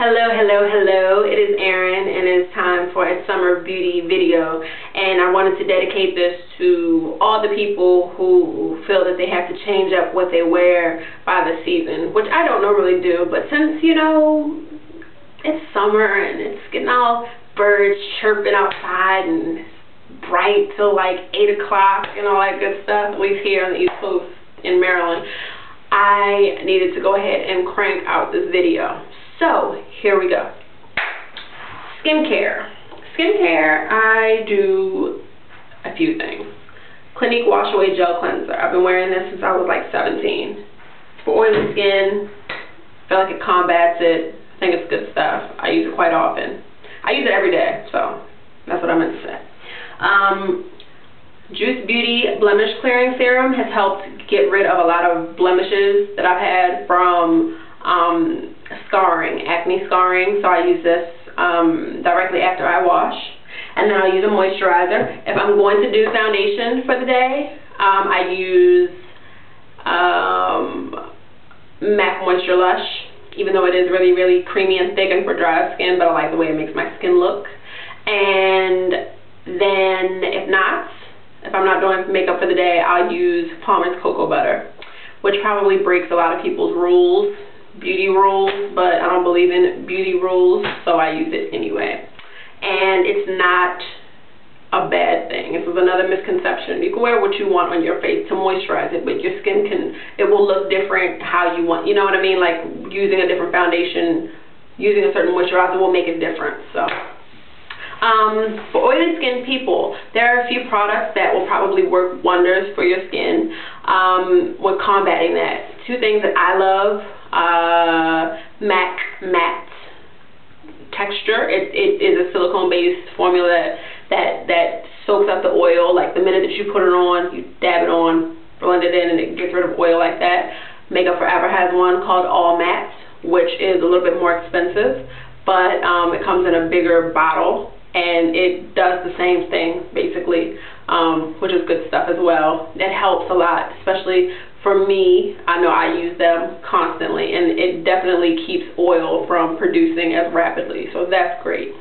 Hello, hello, hello. It is Erin, and it is time for a summer beauty video. And I wanted to dedicate this to all the people who feel that they have to change up what they wear by the season, which I don't normally do. But since, you know, it's summer and it's getting all birds chirping outside and it's bright till like 8 o'clock and all that good stuff, at least here on the East Coast in Maryland, I needed to go ahead and crank out this video. So, here we go. Skincare. Skincare, I do a few things. Clinique Wash Away Gel Cleanser. I've been wearing this since I was like 17. For oily skin, I feel like it combats it. I think it's good stuff. I use it quite often. I use it every day, so that's what I meant to say. Juice Beauty Blemish Clearing Serum has helped get rid of a lot of blemishes that I've had from scarring, acne scarring. So I use this directly after I wash, and then I'll use a moisturizer. If I'm going to do foundation for the day, I use MAC Moisture Lush, even though it is really, really creamy and thick and for dry skin, but I like the way it makes my skin look. And then if I'm not doing makeup for the day, I'll use Palmer's Cocoa Butter, which probably breaks a lot of people's rules, beauty rules, but I don't believe in beauty rules, so I use it anyway. And it's not a bad thing. This is another misconception. You can wear what you want on your face to moisturize it, but your skin it will look different how you want. You know what I mean? Like using a different foundation, using a certain moisturizer will make it different. So. For oily skin people, there are a few products that will probably work wonders for your skin with combating that. Two things that I love, MAC Matte Texture. It is a silicone-based formula that soaks up the oil. Like the minute that you put it on, you dab it on, blend it in, and it gets rid of oil like that. Makeup Forever has one called All Matte, which is a little bit more expensive, but it comes in a bigger bottle. And it does the same thing, basically, which is good stuff as well. That helps a lot, especially for me. I know I use them constantly, and it definitely keeps oil from producing as rapidly, so that's great.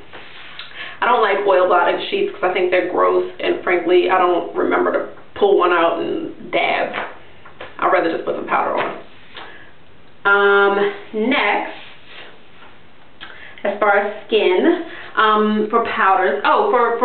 I don't like oil blotting sheets because I think they're gross, and frankly, I don't remember to pull one out and dab. I'd rather just put some powder on. Next, as far as skin, for powders, for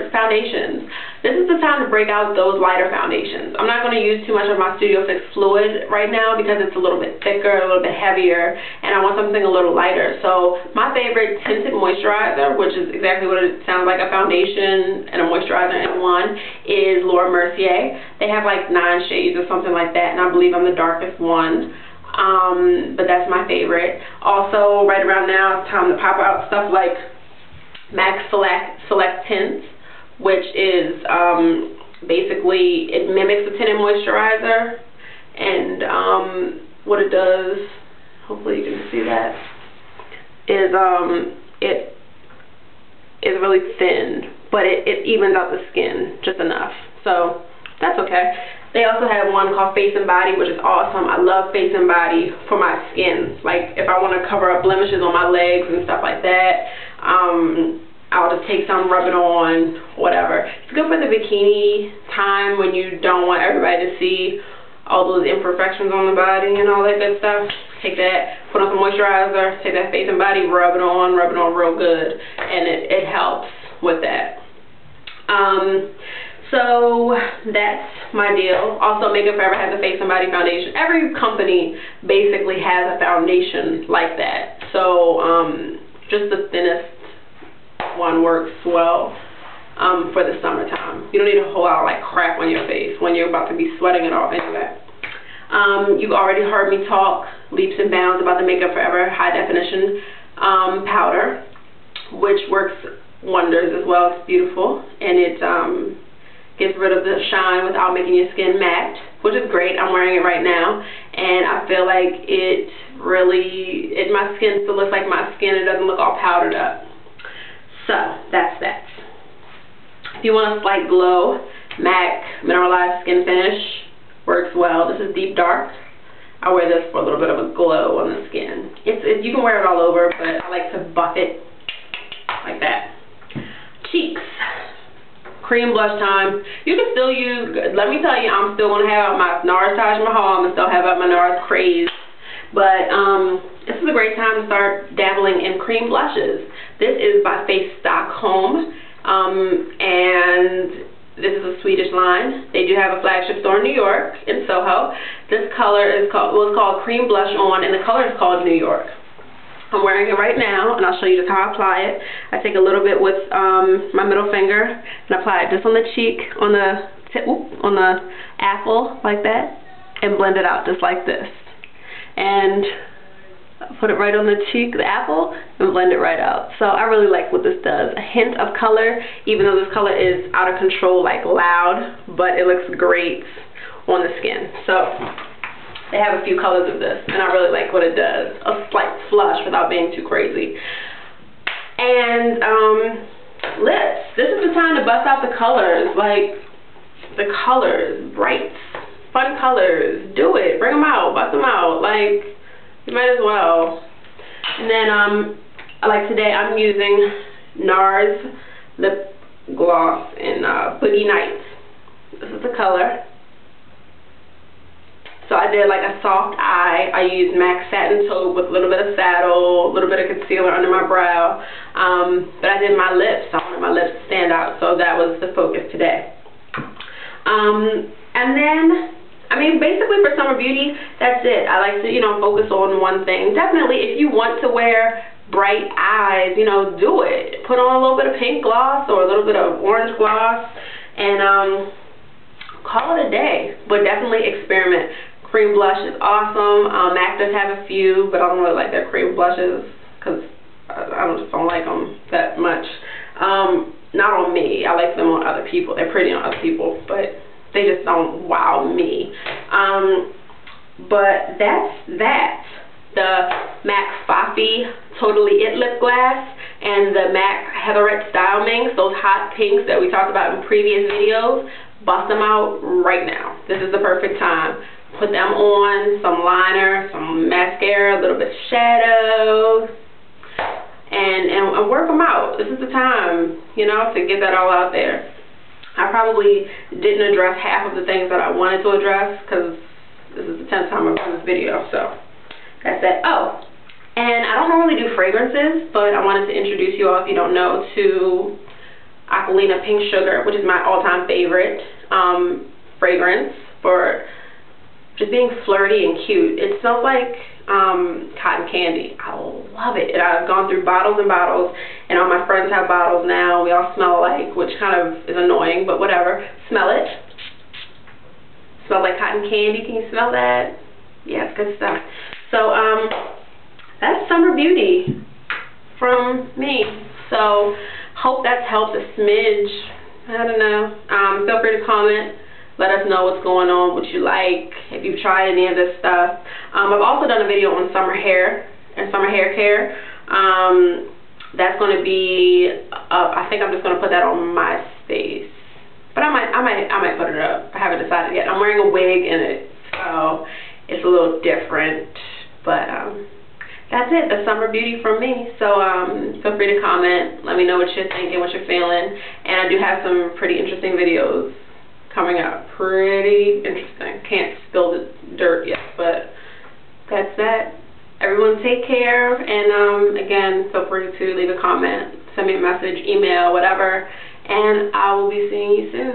foundations, this is the time to break out those lighter foundations. I'm not going to use too much of my Studio Fix Fluid right now because it's a little bit thicker, a little bit heavier, and I want something a little lighter. So my favorite tinted moisturizer, which is exactly what it sounds like, a foundation and a moisturizer in one, is Laura Mercier. They have like 9 shades or something like that, and I believe I'm the darkest one. But that's my favorite. Also, right around now, it's time to pop out stuff like MAC Select Tints, which is basically, it mimics a tinted moisturizer, and what it does, hopefully you can see that, is it is really thin, but it evens out the skin just enough, so that's okay. They also have one called Face and Body, which is awesome. I love Face and Body for my skin. Like if I want to cover up blemishes on my legs and stuff like that, I'll just take some, rub it on, whatever. It's good for the bikini time when you don't want everybody to see all those imperfections on the body and all that good stuff. Take that, put on some moisturizer, take that Face and Body, rub it on real good, and it helps with that. So that's my deal. Also, Makeup Forever has a Face and Body foundation. Every company basically has a foundation like that. So just the thinnest one works well for the summertime. You don't need a whole lot of like crap on your face when you're about to be sweating it off anyway. You've already heard me talk leaps and bounds about the Makeup Forever High Definition powder, which works wonders as well. It's beautiful, and it gets rid of the shine without making your skin matte, which is great. I'm wearing it right now, and I feel like my skin still looks like my skin. It doesn't look all powdered up. So that's that. If you want a slight glow, MAC Mineralized Skin Finish works well. This is Deep Dark, I wear this for a little bit of a glow on the skin. You can wear it all over, but I like to buff it like that. Cheeks. Cream blush time. You can still use, let me tell you, I'm still going to have out my NARS Taj Mahal. I'm going to still have out my NARS Craze. But this is a great time to start dabbling in cream blushes. This is by Face Stockholm. And this is a Swedish line. They do have a flagship store in New York, in Soho. This color is called Cream Blush On, and the color is called New York. I'm wearing it right now, and I'll show you just how I apply it. I take a little bit with my middle finger and apply it just on the cheek, on the apple, like that, and blend it out just like this. And put it right on the cheek, the apple, and blend it right out. So I really like what this does. A hint of color, even though this color is out of control, like loud, but it looks great on the skin. So they have a few colors of this, and I really like what it does. A slight flush without being too crazy. And lips. This is the time to bust out the colors. Like, the colors, bright, fun colors. Do it. Bring them out. Bust them out. Like, you might as well. And then, like today, I'm using NARS Lip Gloss in Boogie Nights. This is the color. So I did like a soft eye. I used MAC Satin Taupe with a little bit of saddle, a little bit of concealer under my brow. But I did my lips. I wanted my lips to stand out, so that was the focus today. And then, I mean, basically for summer beauty, that's it. I like to, you know, focus on one thing. Definitely, if you want to wear bright eyes, you know, do it. Put on a little bit of pink gloss or a little bit of orange gloss, and call it a day. But definitely experiment. Cream blush is awesome. MAC does have a few, but I don't really like their cream blushes because I just don't like them that much. Not on me. I like them on other people. They're pretty on other people, but they just don't wow me. But that's that. The MAC Fafi Totally It Lip Glass and the MAC Heatherette Style Minx, those hot pinks that we talked about in previous videos, bust them out right now. This is the perfect time. Put them on, some liner, some mascara, a little bit of shadow, and work them out. This is the time, you know, to get that all out there. I probably didn't address half of the things that I wanted to address because this is the 10th time I've done this video, so that's it. Oh, and I don't normally do fragrances, but I wanted to introduce you all, if you don't know, to Aquilina Pink Sugar, which is my all-time favorite fragrance for just being flirty and cute. It smells like cotton candy. I love it. And I've gone through bottles and bottles, and all my friends have bottles now. We all smell alike, which kind of is annoying, but whatever. Smell it. Smells like cotton candy. Can you smell that? Yeah, it's good stuff. So that's summer beauty from me. So hope that's helped a smidge. I don't know. Feel free to comment. Let us know what's going on, what you like, if you've tried any of this stuff. I've also done a video on summer hair and summer hair care. That's going to be up. I think I'm just going to put that on MySpace. But I might put it up. I haven't decided yet. I'm wearing a wig in it, so it's a little different. But that's it. The summer beauty from me. So feel free to comment. Let me know what you're thinking, what you're feeling. And I do have some pretty interesting videos coming up. Pretty interesting. Can't spill the dirt yet, but that's that. Everyone take care, and again, feel free to leave a comment, send me a message, email, whatever, and I will be seeing you soon.